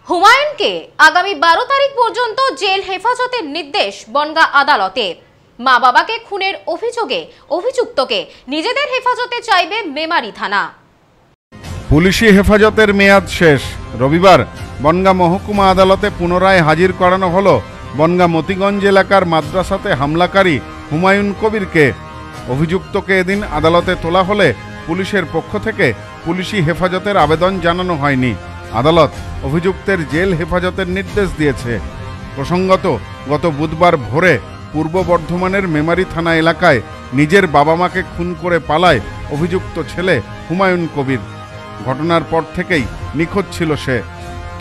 হুমায়ুনকে আগামী 12 তারিখ পর্যন্ত জেল হেফাজতের নির্দেশ বনগাঁ আদালতে। মা বাবাকে খুনের অভিযোগে অভিযুক্তকে নিজেদের হেফাজতে চাইবে মেমারি থানা। পুলিশি হেফাজতের মেয়াদ শেষ। রবিবার বনগাঁ মহকুমা আদালতে পুনরায় হাজির করানো হলো বনগাঁ মতিগঞ্জ এলাকার মাদ্রাসাতে হামলাকারী হুমায়ুন কবিরকে। অভিযুক্তকে এদিন আদালতে তোলা হলে পুলিশের পক্ষ থেকে পুলিশি হেফাজতের আবেদন জানানো হয়নি। আদালত অভিযুক্তের জেল হেফাজতের নির্দেশ দিয়েছে। প্রসঙ্গত, গত বুধবার ভোরে পূর্ব বর্ধমানের মেমারি থানা এলাকায় নিজের বাবা মাকে খুন করে পালায় অভিযুক্ত ছেলে হুমায়ুন কবির। ঘটনার পর থেকেই নিখোঁজ ছিল সে।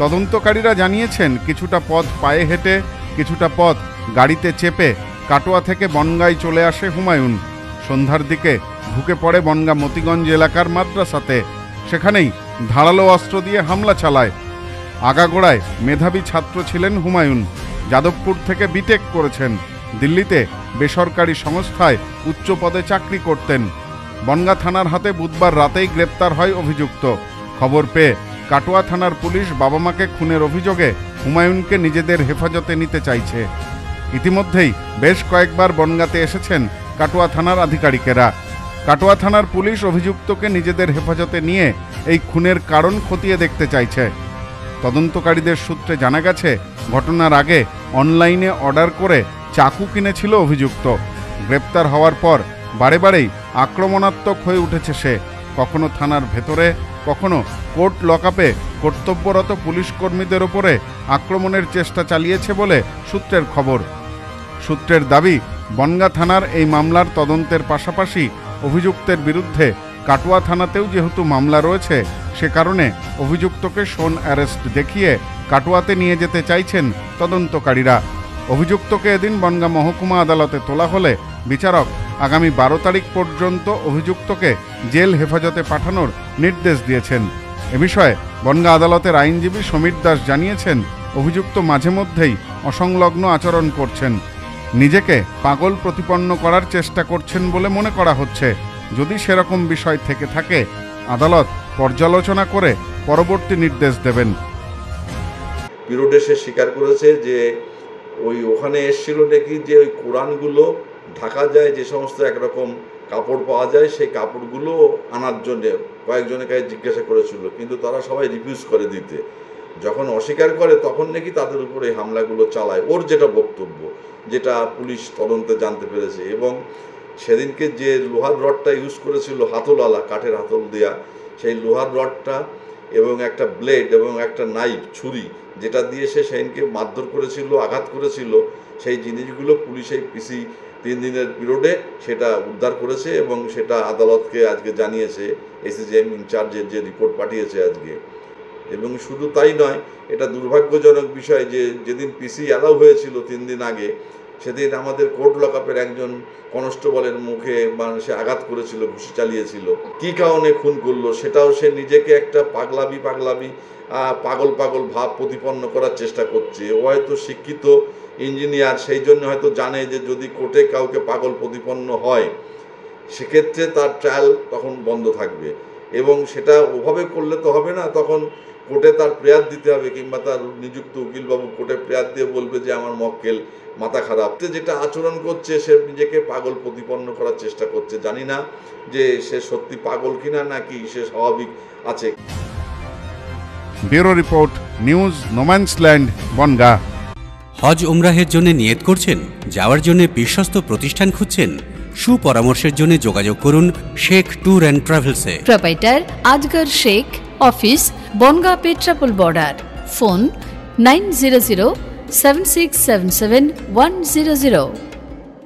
তদন্তকারীরা জানিয়েছেন, কিছুটা পথ পায়ে হেঁটে, কিছুটা পথ গাড়িতে চেপে কাটোয়া থেকে বনগাঁয় চলে আসে হুমায়ুন। সন্ধ্যার দিকে ঢুকে পড়ে বনগাঁ মতিগঞ্জ এলাকার মাদ্রাসাতে। সেখানেই ধারালো অস্ত্র দিয়ে হামলা চালায়। আগাগোড়ায় মেধাবী ছাত্র ছিলেন হুমায়ুন। যাদবপুর থেকে বিটেক করেছেন। দিল্লিতে বেসরকারি সংস্থায় উচ্চ পদে চাকরি করতেন। বনগাঁ থানার হাতে বুধবার রাতেই গ্রেপ্তার হয় অভিযুক্ত। খবর পেয়ে কাটোয়া থানার পুলিশ বাবা মাকে খুনের অভিযোগে হুমায়ুনকে নিজেদের হেফাজতে নিতে চাইছে। ইতিমধ্যেই বেশ কয়েকবার বনগাঁতে এসেছেন কাটোয়া থানার আধিকারিকেরা। কাটোয়া থানার পুলিশ অভিযুক্তকে নিজেদের হেফাজতে নিয়ে এই খুনের কারণ খতিয়ে দেখতে চাইছে। তদন্তকারীদের সূত্রে জানা গেছে, ঘটনার আগে অনলাইনে অর্ডার করে চাকু কিনেছিল অভিযুক্ত। গ্রেপ্তার হওয়ার পর বারে বারেই আক্রমণাত্মক হয়ে উঠেছে সে। কখনো থানার ভেতরে, কখনো কোর্ট লকআপে কর্তব্যরত পুলিশ কর্মীদের ওপরে আক্রমণের চেষ্টা চালিয়েছে বলে সূত্রের খবর। সূত্রের দাবি, বনগাঁ থানার এই মামলার তদন্তের পাশাপাশি অভিযুক্তের বিরুদ্ধে কাটোয়া থানাতেও যেহেতু মামলা রয়েছে, সে কারণে অভিযুক্তকে শোন অ্যারেস্ট দেখিয়ে কাটোয়াতে নিয়ে যেতে চাইছেন তদন্তকারীরা। অভিযুক্তকে এদিন বনগাঁ মহকুমা আদালতে তোলা হলে বিচারক আগামী 12 তারিখ পর্যন্ত অভিযুক্তকে জেল হেফাজতে পাঠানোর নির্দেশ দিয়েছেন। এ বিষয়ে বনগাঁ আদালতের আইনজীবী সমীর দাস জানিয়েছেন, অভিযুক্ত মাঝে মধ্যেই অসংলগ্ন আচরণ করছেন। নিজেকে পাগল প্রতিপন্ন করার চেষ্টা করছেন বলে মনে করা হচ্ছে। যদি সেরকম বিষয় থেকে থাকে, আদালত পর্যালোচনা করে পরবর্তী নির্দেশ দেবেন। পিরোডে সে স্বীকার করেছে যে ওখানে এসেছিল নাকি যে ওই কোরআনগুলো ঢাকা যায়, যে সমস্ত একরকম কাপড় পাওয়া যায়, সেই কাপড়গুলো আনার জন্যে কয়েকজনের কাছে জিজ্ঞাসা করেছিল, কিন্তু তারা সবাই রিফিউজ করে দিতে। যখন অস্বীকার করে তখন নাকি তাদের উপরে হামলাগুলো চালায়, ওর যেটা বক্তব্য, যেটা পুলিশ তদন্তে জানতে পেরেছে। এবং সেদিনকে যে লোহার রডটা ইউজ করেছিল, হাতলওয়ালা কাঠের হাতল দেয়া, সেই লোহার রডটা এবং একটা ব্লেড এবং একটা নাইফ, ছুরি, যেটা দিয়ে সে সেদিনকে মারধর করেছিল, আঘাত করেছিল, সেই জিনিসগুলো পুলিশ এই পিসি 3 দিনের পিরিয়ডে সেটা উদ্ধার করেছে এবং সেটা আদালতকে আজকে জানিয়েছে। এসিজিএম ইনচার্জের যে রিপোর্ট পাঠিয়েছে আজকে। এবং শুধু তাই নয়, এটা দুর্ভাগ্যজনক বিষয় যে যেদিন পিসি অ্যালাউ হয়েছিল 3 দিন আগে, সেদিন আমাদের কোর্ট লকআপের একজন কনস্টেবলের মুখে সে আঘাত করেছিল, ঘুষি চালিয়েছিল। কী কারণে খুন করলো সেটাও সে নিজেকে একটা পাগল পাগল ভাব প্রতিপন্ন করার চেষ্টা করছে। ও হয়তো শিক্ষিত ইঞ্জিনিয়ার, সেই জন্য হয়তো জানে যে যদি কোর্টে কাউকে পাগল প্রতিপন্ন হয় সেক্ষেত্রে তার ট্রায়াল তখন বন্ধ থাকবে। এবং সেটা ওভাবে করলে তো হবে না, তখন কোর্টে তার প্রেয়ার দিতে হবে, কিংবা তার নিযুক্ত উকিলবাবু কোর্টে প্রেয়ার দিয়ে বলবে যে আমার মক্কেল মাথা খারাপ। যেটা আচরণ করছে, সে নিজেকে পাগল প্রতিপন্ন করার চেষ্টা করছে। জানি না যে সে সত্যি পাগল কিনা, নাকি সে স্বাভাবিক আছে। Bureau report, news no man's land, Bongaon. হজ উমরাহের জন্য নিয়ত করছেন, যাওয়ার জন্য বিশ্বস্ত প্রতিষ্ঠান খুঁজছেন? সুপরামর্শের জন্য যোগাযোগ করুন শেখ ট্যুর অ্যান্ড ট্রাভেলসে। Proprietor Azgar Sheikh, office Bongaon Petrapole border. Phone 9007677 100।